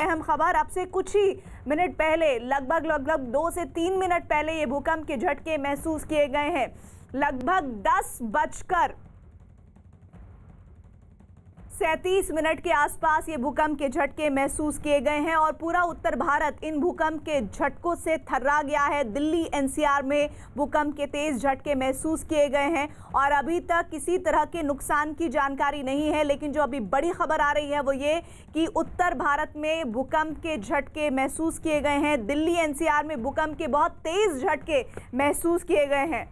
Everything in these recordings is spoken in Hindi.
अहम खबर। अब से कुछ ही मिनट पहले, लगभग 2 से 3 मिनट पहले ये भूकंप के झटके महसूस किए गए हैं। लगभग 10:37 के आसपास ये भूकंप के झटके महसूस किए गए हैं और पूरा उत्तर भारत इन भूकंप के झटकों से थर्रा गया है। दिल्ली एनसीआर में भूकंप के तेज झटके महसूस किए गए हैं और अभी तक किसी तरह के नुकसान की जानकारी नहीं है। लेकिन जो अभी बड़ी खबर आ रही है वो ये कि उत्तर भारत में भूकंप के झटके महसूस किए गए हैं। दिल्ली एनसीआर में भूकंप के बहुत तेज झटके महसूस किए गए हैं।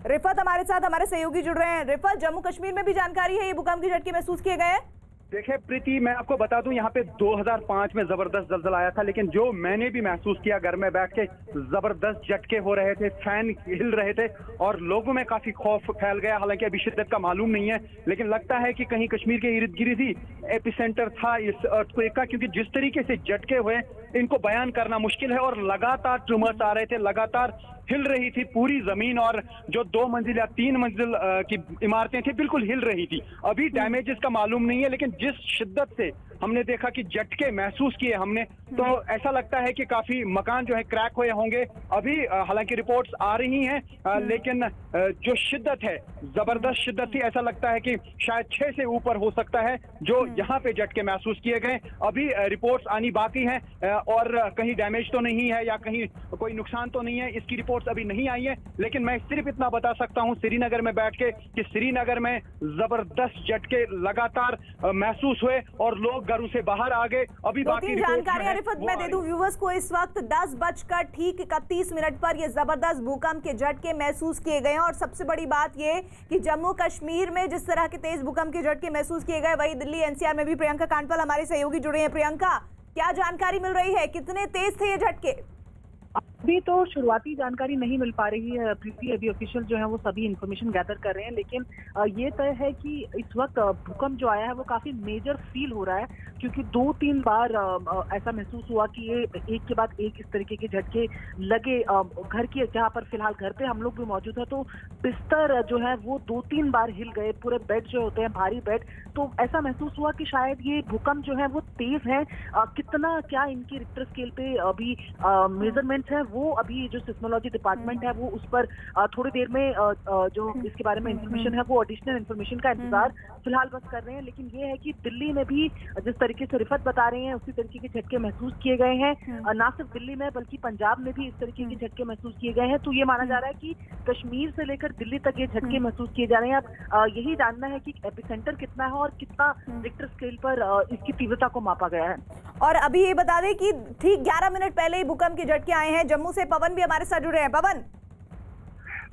रिफत हमारे साथ, हमारे सहयोगी जुड़ रहे हैं। रिफत, जम्मू कश्मीर में भी जानकारी है ये भूकंप के झटके महसूस किए गए हैं? देखिए प्रीति, मैं आपको बता दूं, यहाँ पे 2005 में जबरदस्त जलजला आया था, लेकिन जो मैंने भी महसूस किया, घर में बैठ के जबरदस्त झटके हो रहे थे, फैन हिल रहे थे और लोगों में काफी खौफ फैल गया। हालांकि अभी शिद्दत का मालूम नहीं है, लेकिन लगता है कि कहीं कश्मीर के इर्द गिर्द ही एपिसेंटर था इस अर्थक्वेक का, क्योंकि जिस तरीके से झटके हुए इनको बयान करना मुश्किल है। और लगातार ट्यूमर्स आ रहे थे, लगातार हिल रही थी पूरी जमीन और जो 2 मंजिल या 3 मंजिल की इमारतें थी बिल्कुल हिल रही थी। अभी डैमेजेस का मालूम नहीं है, लेकिन जिस शिद्दत से हमने देखा कि झटके महसूस किए हमने, तो ऐसा लगता है कि काफी मकान जो है क्रैक हुए होंगे। अभी हालांकि रिपोर्ट्स आ रही हैं, लेकिन जो शिद्दत है, जबरदस्त शिद्दत थी। ऐसा लगता है कि शायद 6 से ऊपर हो सकता है जो यहाँ पे झटके महसूस किए गए। अभी रिपोर्ट्स आनी बाकी हैं और कहीं डैमेज तो नहीं है या कहीं कोई नुकसान तो नहीं है, इसकी रिपोर्ट्स अभी नहीं आई है। लेकिन मैं सिर्फ इतना बता सकता हूँ श्रीनगर में बैठ के कि श्रीनगर में जबरदस्त झटके लगातार महसूस हुए और लोग घरों से बाहर आ गए। अभी बाकी जानकारियां रिफत मैं दे दूं व्यूअर्स को। इस वक्त 10:31 पर ये जबरदस्त भूकंप के झटके महसूस किए गए हैं और सबसे बड़ी बात ये कि जम्मू कश्मीर में जिस तरह के तेज भूकंप के झटके महसूस किए गए, वही दिल्ली एनसीआर में भी। प्रियंका कांडपाल हमारे सहयोगी जुड़े हैं। प्रियंका, क्या जानकारी मिल रही है, कितने तेज थे ये झटके? अभी तो शुरुआती जानकारी नहीं मिल पा रही है प्रीति। अभी ऑफिशियल जो है वो सभी इंफॉर्मेशन गैदर कर रहे हैं, लेकिन ये तय है कि इस वक्त भूकंप जो आया है वो काफी मेजर फील हो रहा है, क्योंकि 2-3 बार ऐसा महसूस हुआ कि ये एक के बाद एक इस तरीके के झटके लगे। घर के, जहाँ पर फिलहाल घर पे हम लोग भी मौजूद है, तो बिस्तर जो है वो 2-3 बार हिल गए, पूरे बेड जो होते हैं भारी बेड। तो ऐसा महसूस हुआ कि शायद ये भूकंप जो है वो तेज है। कितना क्या इनकी रिक्टर स्केल पे अभी मेजरमेंट है वो अभी जो सिस्मोलॉजी डिपार्टमेंट है वो उस पर थोड़ी देर में जो इसके बारे में इंफॉर्मेशन है वो एडिशनल इंफॉर्मेशन का इंतजार फिलहाल बस कर रहे हैं। लेकिन ये है कि दिल्ली में भी जिस तरीके से रिफत बता रहे हैं उसी तरीके के झटके महसूस किए गए हैं। ना सिर्फ दिल्ली में बल्कि पंजाब में भी इस तरीके के झटके महसूस किए गए हैं। तो ये माना जा रहा है कि कश्मीर से लेकर दिल्ली तक ये झटके महसूस किए जा रहे हैं। अब यही जानना है कि एपिसेंटर कितना है और कितना रिक्टर स्केल पर इसकी तीव्रता को मापा गया है। और अभी ये बता दें कि ठीक 11 मिनट पहले ही भूकंप के झटके आए हैं। जम्मू से पवन भी हमारे साथ जुड़े हैं। पवन,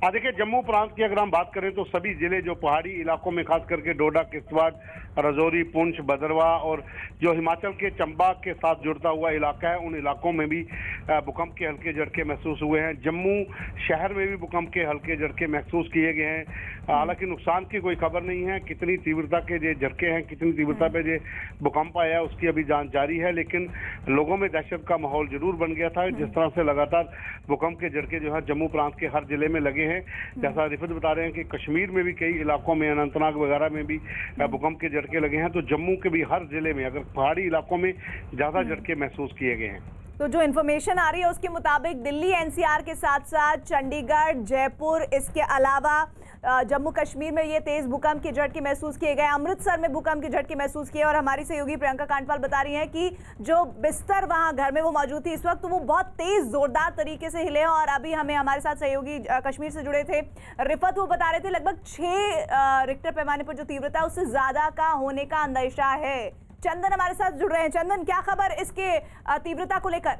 देखिए, जम्मू प्रांत की अगर हम बात करें तो सभी जिले जो पहाड़ी इलाकों में, खास करके डोडा, किश्तवाड़, राजौरी, पुंछ, भदरवा और जो हिमाचल के चंबा के साथ जुड़ता हुआ इलाका है, उन इलाकों में भी भूकंप के हल्के झटके महसूस हुए हैं। जम्मू शहर में भी भूकंप के हल्के झटके महसूस किए गए हैं। हालांकि नुकसान की कोई खबर नहीं है। कितनी तीव्रता के जो झटके हैं, कितनी तीव्रता पे जो भूकंप आया है, उसकी अभी जांच जारी है। लेकिन लोगों में दहशत का माहौल जरूर बन गया था, जिस तरह से लगातार भूकंप के झटके जो है जम्मू प्रांत के हर जिले में लगे हैं। जैसा रिफत बता रहे हैं कि कश्मीर में भी कई इलाकों में, अनंतनाग वगैरह में भी भूकंप के झटके लगे हैं, तो जम्मू के भी हर जिले में, अगर पहाड़ी इलाकों में ज्यादा झटके महसूस किए गए हैं। तो जो इन्फॉर्मेशन आ रही है उसके मुताबिक दिल्ली एनसीआर के साथ साथ चंडीगढ़, जयपुर, इसके अलावा जम्मू कश्मीर में ये तेज भूकंप के झटके महसूस किए गए। अमृतसर में भूकंप के झटके महसूस किए और हमारी सहयोगी प्रियंका कांडपाल बता रही हैं कि जो बिस्तर वहां घर में वो मौजूद थी इस वक्त, तो वो बहुत तेज जोरदार तरीके से हिले। और अभी हमें हमारे साथ सहयोगी कश्मीर से जुड़े थे रिफत, वो बता रहे थे लगभग 6 रिक्टर पैमाने पर जो तीव्रता है उससे ज्यादा का होने का अंदेशा है। चंदन हमारे साथ जुड़ रहे हैं। चंदन, क्या खबर इसके तीव्रता को लेकर?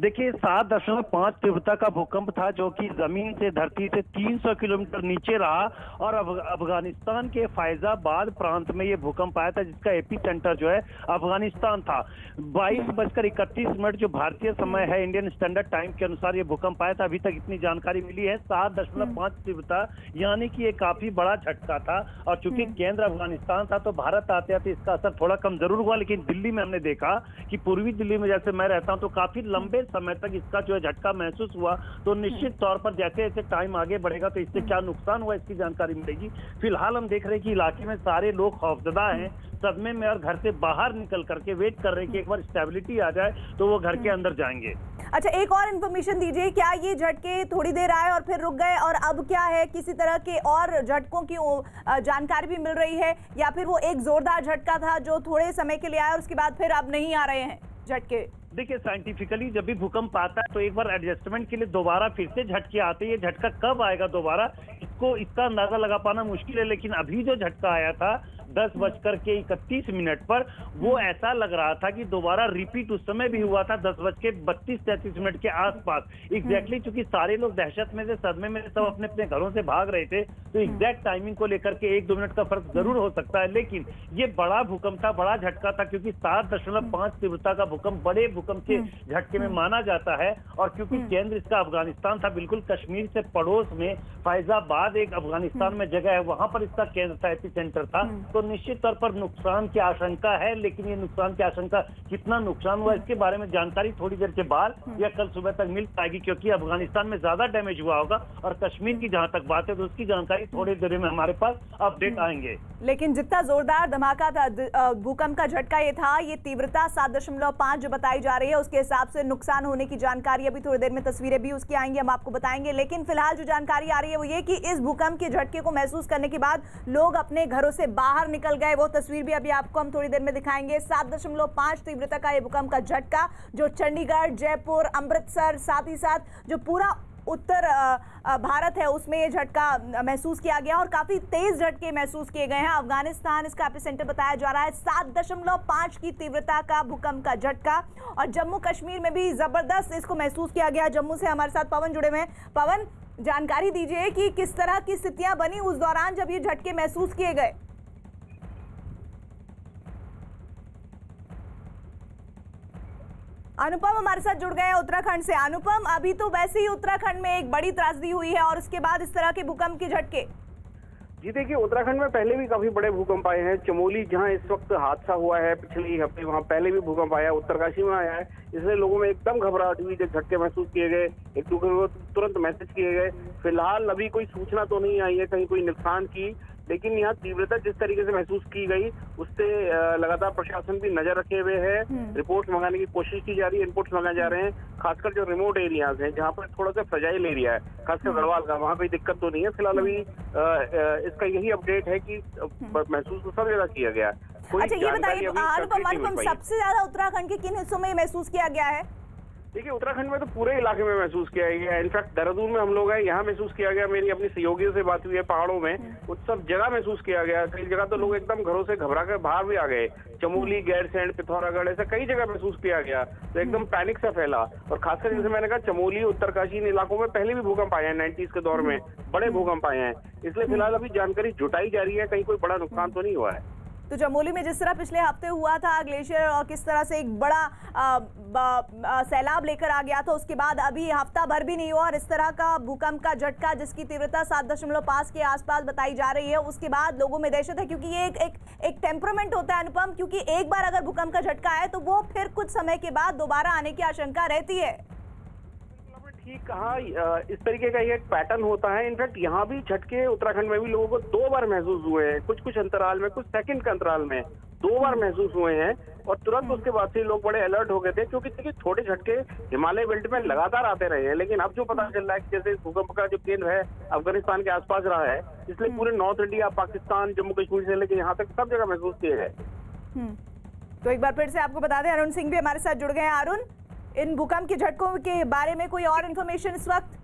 देखिए 7.5 तीव्रता का भूकंप था, जो कि जमीन से, धरती से 300 किलोमीटर नीचे रहा और अफगानिस्तान के फैजाबाद प्रांत में ये भूकंप आया था, जिसका एपी सेंटर जो है अफगानिस्तान था। 22:31 जो भारतीय समय है इंडियन स्टैंडर्ड टाइम के अनुसार ये भूकंप आया था। अभी तक इतनी जानकारी मिली है 7.5 तीव्रता, यानी कि ये काफी बड़ा झटका था। और चूंकि केंद्र अफगानिस्तान था तो भारत आते आते इसका असर थोड़ा कम जरूर हुआ। लेकिन दिल्ली में हमने देखा कि पूर्वी दिल्ली में, जैसे मैं रहता हूँ, तो काफी लंबे समय तक इसका जो है झटका महसूस हुआ, तो निश्चित तौर पर जैसे जैसे टाइम आगे बढ़ेगा तो इससे क्या नुकसान हुआ इसकी जानकारी मिलेगी। फिलहाल हम देख रहे हैं कि इलाके में सारे लोग खौफजदा हैं, सदमे में, और घर से बाहर निकल करके वेट कर रहे हैं कि एक बार स्टेबिलिटी आ जाए तो वो घर के अंदर जाएंगे। अच्छा, एक और इन्फॉर्मेशन दीजिए, क्या ये झटके थोड़ी देर आए और फिर रुक गए, और अब क्या है, किसी तरह के और झटकों की जानकारी भी मिल रही है, या फिर वो एक जोरदार झटका था जो थोड़े समय के लिए आया और उसके बाद फिर अब नहीं आ रहे हैं झटके? देखिए, साइंटिफिकली जब भी भूकंप आता है तो एक बार एडजस्टमेंट के लिए दोबारा फिर से झटके आते हैं। ये झटका कब आएगा दोबारा, इसका अंदाजा लगा पाना मुश्किल है, लेकिन अभी जो झटका आया था 10:31 पर, वो ऐसा लग रहा था कि दोबारा रिपीट उस समय भी हुआ था 10:32-33 के आसपास एग्जैक्टली। चूंकि सारे लोग दहशत में से, सदमे में से, सब अपने अपने घरों से भाग रहे थे, तो एग्जैक्ट टाइमिंग को लेकर के 1-2 मिनट का फर्क जरूर हो सकता है, लेकिन ये बड़ा भूकंप था, बड़ा झटका था, क्योंकि 7.5 तीव्रता का भूकंप बड़े भूकंप के झटके में माना जाता है। और क्योंकि केंद्र इसका अफगानिस्तान था, बिल्कुल कश्मीर से पड़ोस में फैजाबाद एक अफगानिस्तान में जगह है, वहां पर इसका केंद्र था, एपिसेंटर था, तो निश्चित तौर पर नुकसान की आशंका है। लेकिन ये नुकसान की आशंका, कितना नुकसान हुआ इसके बारे में जानकारी थोड़ी देर के बाद या कल सुबह तक मिल पाएगी, क्योंकि अफगानिस्तान में ज्यादा डैमेज हुआ होगा, और कश्मीर की जहां तक बात है तो उसकी जानकारी थोड़ी देर में हमारे पास अपडेट आएंगे। लेकिन जितना जोरदार धमाका था, भूकंप का झटका ये था, ये तीव्रता 7.5 जो बताई जा रही है, उसके हिसाब से नुकसान होने की जानकारी अभी थोड़ी देर में तस्वीरें भी उसकी आएंगी, हम आपको बताएंगे। लेकिन फिलहाल जो जानकारी आ रही है वो ये कि इस भूकंप के झटके को महसूस करने के बाद लोग अपने घरों से बाहर निकल गए। वो तस्वीर भी अभी आपको हम थोड़ी देर में दिखाएंगे। 7.5 तीव्रता का ये भूकंप का झटका जो चंडीगढ़, जयपुर, अमृतसर, साथ ही साथ जो पूरा उत्तर भारत है उसमें ये झटका महसूस किया गया और काफी तेज झटके महसूस किए गए हैं। अफगानिस्तान इसका एपिसेंटर बताया जा रहा है। 7.5 की तीव्रता का भूकंप का झटका, और जम्मू कश्मीर में भी जबरदस्त इसको महसूस किया गया। जम्मू से हमारे साथ पवन जुड़े हुए हैं। पवन, जानकारी दीजिए कि किस तरह की स्थितियां बनी उस दौरान जब ये झटके महसूस किए गए। अनुपम हमारे साथ जुड़ गए हैं उत्तराखंड से। अनुपम, अभी तो वैसे ही उत्तराखंड में एक बड़ी त्रासदी हुई है और उसके बाद इस तरह के भूकंप के झटके। जी देखिए, उत्तराखंड में पहले भी काफी बड़े भूकंप आए हैं। चमोली जहां इस वक्त हादसा हुआ है पिछले ही हफ्ते, वहां पहले भी भूकंप आया, उत्तरकाशी में आया है, इसलिए लोगों में एकदम घबराहट हुई जब झटके महसूस किए गए। एक दूसरे को तुरंत मैसेज किए गए। फिलहाल अभी कोई सूचना तो नहीं आई है कहीं कोई नुकसान की, लेकिन यहाँ तीव्रता जिस तरीके से महसूस की गई उससे लगातार प्रशासन भी नजर रखे हुए है। रिपोर्ट्स मंगाने की कोशिश की जा रही है, इनपुट्स मंगाए जा रहे हैं, खासकर जो रिमोट एरियाज हैं जहाँ पर थोड़ा सा फ्रेजाइल एरिया है, खासकर गढ़वाल का, वहाँ कोई दिक्कत तो नहीं है फिलहाल। अभी इसका यही अपडेट है कि महसूस तो सब जगह किया गया। अच्छा, ये बताइए अनुपम, सबसे ज्यादा उत्तराखंड के किन हिस्सों में महसूस किया गया है? देखिए, उत्तराखंड में तो पूरे इलाके में महसूस किया गया है। इनफैक्ट देहरादून में हम लोग हैं, यहाँ महसूस किया गया। मेरी अपनी सहयोगियों से बात हुई है पहाड़ों में, उस सब जगह महसूस किया गया। कई जगह तो लोग एकदम घरों से घबरा कर बाहर भी आ गए। चमोली, गैरसैंण, पिथौरागढ़, ऐसा कई जगह महसूस किया गया, तो एकदम पैनिक सा फैला। और खासकर जैसे मैंने कहा, चमोली, उत्तरकाशी, इन इलाकों में पहले भी भूकंप आए हैं 90s के दौर में, बड़े भूकंप आए हैं। इसलिए फिलहाल अभी जानकारी जुटाई जा रही है, कहीं कोई बड़ा नुकसान तो नहीं हुआ है। तो चमोली में जिस तरह पिछले हफ्ते हुआ था ग्लेशियर और किस तरह से एक बड़ा सैलाब लेकर आ गया था, उसके बाद अभी हफ्ता भर भी नहीं हुआ और इस तरह का भूकंप का झटका जिसकी तीव्रता 7.5 के आसपास बताई जा रही है, उसके बाद लोगों में दहशत है। क्योंकि ये एक टेम्परामेंट होता है अनुपम, क्योंकि एक बार अगर भूकंप का झटका आए तो वो फिर कुछ समय के बाद दोबारा आने की आशंका रहती है। ठीक कहा, इस तरीके का ये एक पैटर्न होता है। इनफैक्ट यहाँ भी झटके उत्तराखंड में भी लोगों को 2 बार महसूस हुए हैं, कुछ अंतराल में, कुछ सेकंड के अंतराल में 2 बार महसूस हुए हैं। और तुरंत उसके बाद से लोग बड़े अलर्ट हो गए थे, क्योंकि देखिए छोटे झटके हिमालय बेल्ट में लगातार आते रहे हैं। लेकिन अब जो पता चल रहा है कि जैसे भूकंप का जो केंद्र है अफगानिस्तान के आसपास रहा है, इसलिए पूरे नॉर्थ इंडिया, पाकिस्तान, जम्मू कश्मीर से लेकर यहाँ तक सब जगह महसूस किए गए। तो एक बार फिर से आपको बता दें, अरुण सिंह भी हमारे साथ जुड़ गए हैं। अरुण, इन भूकंप के झटकों के बारे में कोई और इन्फॉर्मेशन इस वक्त?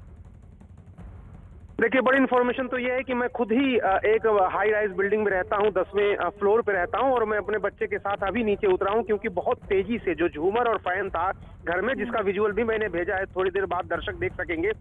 देखिए, बड़ी इन्फॉर्मेशन तो ये है कि मैं खुद ही एक हाई राइज बिल्डिंग में रहता हूँ, 10वें फ्लोर पे रहता हूँ, और मैं अपने बच्चे के साथ अभी नीचे उतरा हूँ, क्योंकि बहुत तेजी से जो झूमर और फैन था घर में, जिसका विजुअल भी मैंने भेजा है, थोड़ी देर बाद दर्शक देख सकेंगे।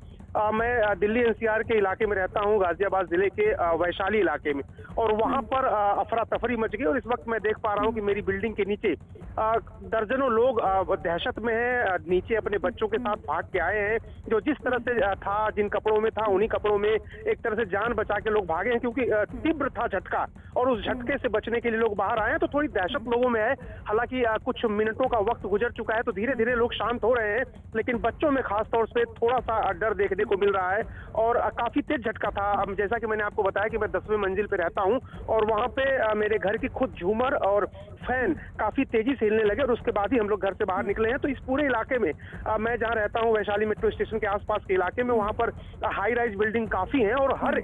मैं दिल्ली एनसीआर के इलाके में रहता हूँ, गाजियाबाद जिले के वैशाली इलाके में, और वहां पर अफरा तफरी मच गई। और इस वक्त मैं देख पा रहा हूँ कि मेरी बिल्डिंग के नीचे दर्जनों लोग दहशत में हैं, नीचे अपने बच्चों के साथ भाग के आए हैं। जो जिस तरह से था, जिन कपड़ों में था, उन्हीं कपड़ों में एक तरह से जान बचा के लोग भागे हैं, क्योंकि तीव्र था झटका और उस झटके से बचने के लिए लोग बाहर आए हैं। तो थोड़ी दहशत लोगों में है। हालांकि कुछ मिनटों का वक्त गुजर चुका है, तो धीरे धीरे लोग शांत हो रहे हैं, लेकिन बच्चों में खासतौर से थोड़ा सा डर देखने को मिल रहा है। और काफी तेज झटका था। अब जैसा कि मैंने आपको बताया कि मैं 10वीं मंजिल पे रहता हूं, और वहां पे मेरे घर की खुद झूमर और फैन काफी तेजी से हिलने लगे, और उसके बाद ही हम लोग घर से बाहर निकले हैं। तो इस पूरे इलाके में मैं जहां रहता हूं, वैशाली मेट्रो स्टेशन के आसपास के इलाके में, वहां पर हाई राइज बिल्डिंग काफी हैं, और हर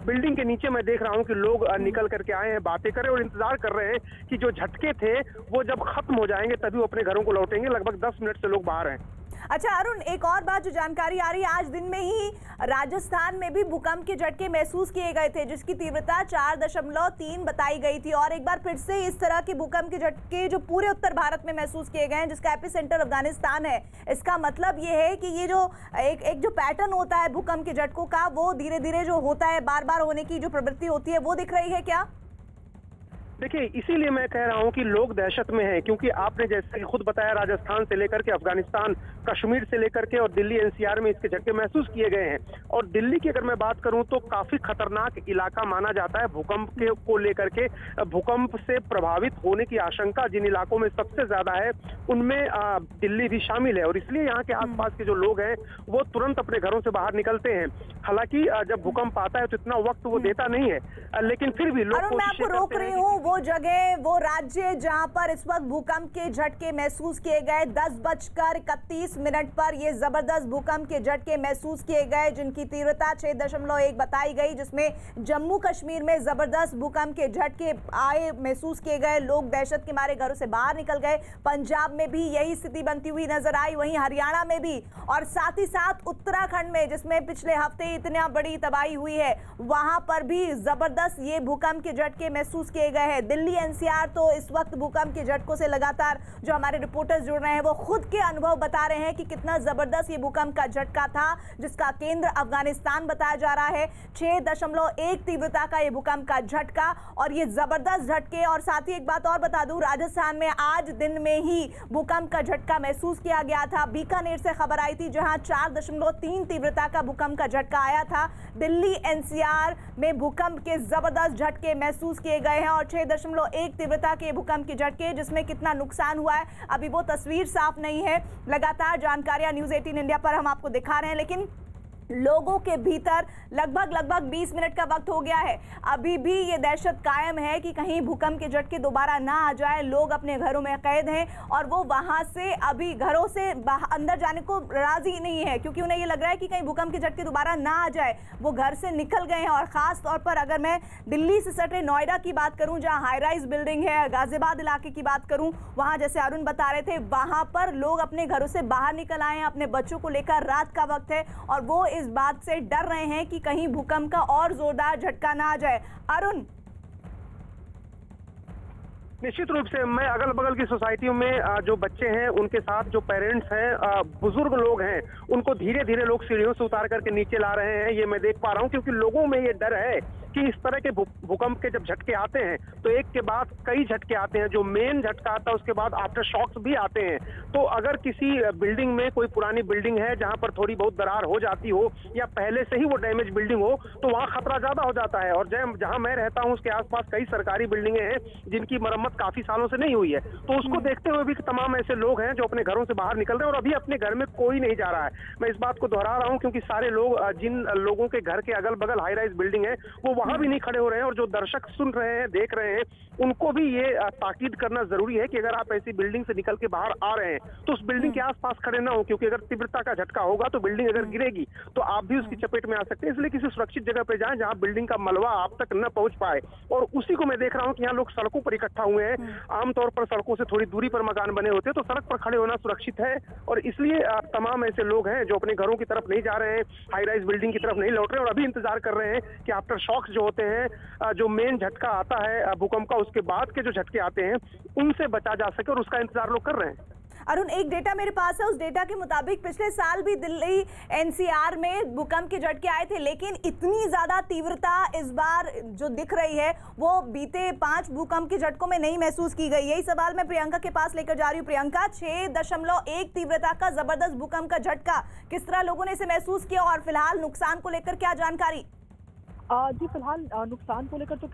बिल्डिंग के नीचे मैं देख रहा हूं कि लोग निकल करके आए हैं, बातें कर रहे हैं और इंतजार कर रहे हैं कि जो झटके थे वो जब खत्म हो जाएंगे तभी वो अपने घरों को लौटेंगे। लगभग 10 मिनट से लोग बाहर हैं। अच्छा अरुण, एक और बात जो जानकारी आ रही है, आज दिन में ही राजस्थान में भी भूकंप के झटके महसूस किए गए थे, जिसकी तीव्रता 4.3 बताई गई थी। और एक बार फिर से इस तरह के भूकंप के झटके जो पूरे उत्तर भारत में महसूस किए गए हैं, जिसका एपिसेंटर अफगानिस्तान है, इसका मतलब ये है कि ये जो एक जो पैटर्न होता है भूकंप के झटकों का, वो धीरे धीरे जो होता है, बार बार होने की जो प्रवृत्ति होती है, वो दिख रही है क्या? देखिए, इसीलिए मैं कह रहा हूं कि लोग दहशत में हैं, क्योंकि आपने जैसे खुद बताया, राजस्थान से लेकर के अफगानिस्तान, कश्मीर से लेकर के और दिल्ली एनसीआर में इसके झटके महसूस किए गए हैं। और दिल्ली की अगर मैं बात करूं तो काफी खतरनाक इलाका माना जाता है भूकंप को लेकर के। भूकंप से प्रभावित होने की आशंका जिन इलाकों में सबसे ज्यादा है, उनमें दिल्ली भी शामिल है। और इसलिए यहाँ के आसपास के जो लोग हैं वो तुरंत अपने घरों से बाहर निकलते हैं। हालांकि जब भूकंप आता है तो इतना वक्त वो देता नहीं है, लेकिन फिर भी लोग मैं आपको रोक रही हूँ, वो जगह, वो राज्य जहां पर इस वक्त भूकंप के झटके महसूस किए गए, 10:31 पर ये जबरदस्त भूकंप के झटके महसूस किए गए, जिनकी तीव्रता 6.1 बताई गई, जिसमें जम्मू कश्मीर में जबरदस्त भूकंप के झटके आए, महसूस किए गए। लोग दहशत के मारे घरों से बाहर निकल गए। पंजाब में भी यही स्थिति बनती हुई नजर आई, वहीं हरियाणा में भी, और साथ ही साथ उत्तराखंड में, जिसमें पिछले हफ्ते इतनी बड़ी तबाही हुई है, वहां पर भी जबरदस्त ये भूकंप के झटके महसूस किए गए हैं। दिल्ली एनसीआर तो इस वक्त भूकंप के झटकों से लगातार जो हमारे रिपोर्टर्स जुड़ रहे हैं, वो खुद के अनुभव बता रहे हैं कि कितना जबरदस्त ये भूकंप का झटका था, जिसका केंद्र अफगानिस्तान बताया जा रहा है। 6.1 तीव्रता का ये भूकंप का झटका, और ये जबरदस्त झटके। और साथ ही एक बात और बता दूं, राजस्थान में आज दिन में ही भूकंप का झटका महसूस किया गया था। बीकानेर से खबर आई थी, जहां 4.3 तीव्रता का भूकंप का झटका आया था। दिल्ली एनसीआर में भूकंप के जबरदस्त झटके महसूस किए गए हैं, और 6.1 तीव्रता के भूकंप के झटके, जिसमें कितना नुकसान हुआ है अभी वो तस्वीर साफ नहीं है। लगातार जानकारियां न्यूज़ 18 इंडिया पर हम आपको दिखा रहे हैं, लेकिन लोगों के भीतर लगभग 20 मिनट का वक्त हो गया है, अभी भी ये दहशत कायम है कि कहीं भूकंप के झटके दोबारा ना आ जाए। लोग अपने घरों में कैद हैं, और वो वहां से अभी घरों से अंदर जाने को राजी नहीं है, क्योंकि उन्हें ये लग रहा है कि कहीं भूकंप के झटके दोबारा ना आ जाए। वो घर से निकल गए हैं। और खास तौर पर अगर मैं दिल्ली से सटे नोएडा की बात करूं, जहां हाई राइज बिल्डिंग है, गाजियाबाद इलाके की बात करूं, वहां जैसे अरुण बता रहे थे, वहां पर लोग अपने घरों से बाहर निकल आए हैं अपने बच्चों को लेकर। रात का वक्त है, और वो इस बात से डर रहे हैं कि कहीं भूकंप का और जोरदार झटका ना आ जाए। अरुण, निश्चित रूप से मैं अगल बगल की सोसाइटियों में जो बच्चे हैं, उनके साथ जो पेरेंट्स हैं, बुजुर्ग लोग हैं, उनको धीरे धीरे लोग सीढ़ियों से उतार करके नीचे ला रहे हैं। ये मैं देख पा रहा हूं, क्योंकि लोगों में ये डर है कि इस तरह के भूकंप के जब झटके आते हैं तो एक के बाद कई झटके आते हैं। जो मेन झटका आता है उसके बाद आफ्टर शॉक्स भी आते हैं। तो अगर किसी बिल्डिंग में, कोई पुरानी बिल्डिंग है जहां पर थोड़ी बहुत दरार हो जाती हो, या पहले से ही वो डैमेज बिल्डिंग हो, तो वहां खतरा ज्यादा हो जाता है। और जहां मैं रहता हूं उसके आसपास कई सरकारी बिल्डिंगें हैं जिनकी मरम्मत काफी सालों से नहीं हुई है। तो उसको देखते हुए भी तमाम ऐसे लोग हैं जो अपने घरों से बाहर निकल रहे हैं, और अभी अपने घर में कोई नहीं जा रहा है। मैं इस बात को दोहरा रहा हूं क्योंकि सारे लोग, जिन लोगों के घर के अगल बगल हाई राइज बिल्डिंग है, वो वहां भी नहीं खड़े हो रहे हैं। और जो दर्शक सुन रहे हैं, देख रहे हैं, उनको भी ये ताकीद करना जरूरी है कि अगर आप ऐसी बिल्डिंग से निकल के बाहर आ रहे हैं तो उस बिल्डिंग के आसपास खड़े ना हो, क्योंकि अगर तीव्रता का झटका होगा तो बिल्डिंग अगर गिरेगी तो आप भी उसकी चपेट में आ सकते हैं। इसलिए किसी सुरक्षित जगह पे जाएं जहां बिल्डिंग का मलबा आप तक न पहुंच पाए। और उसी को मैं देख रहा हूं कि यहाँ लोग सड़कों पर इकट्ठा हुए हैं। आमतौर पर सड़कों से थोड़ी दूरी पर मकान बने होते हैं, तो सड़क पर खड़े होना सुरक्षित है। और इसलिए तमाम ऐसे लोग हैं जो अपने घरों की तरफ नहीं जा रहे हैं, हाई राइज बिल्डिंग की तरफ नहीं लौट रहे हैं, और अभी इंतजार कर रहे हैं कि आफ्टर शॉक्स जो होते हैं, जो मेन झटका आता है भूकंप का, उसके बाद के जो झटके आते हैं, उनसे बचा जा सके, और उसका इंतजार लोग कर रहे हैं। अरुण, एक डेटा मेरे पास है, उस डेटा के मुताबिक पिछले साल भी दिल्ली एनसीआर में भूकंप के झटके आए थे, लेकिन इतनी ज्यादा तीव्रता इस बार जो दिख रही है वो बीते 5 भूकंप के झटकों में नहीं महसूस की गई। यही सवाल मैं प्रियंका के पास लेकर जा रही हूँ। प्रियंका, 6.1 तीव्रता का जबरदस्त भूकंप का झटका, किस तरह लोगों ने इसे महसूस किया, और फिलहाल नुकसान को लेकर क्या जानकारी? जी, फिलहाल नुकसान को लेकर तो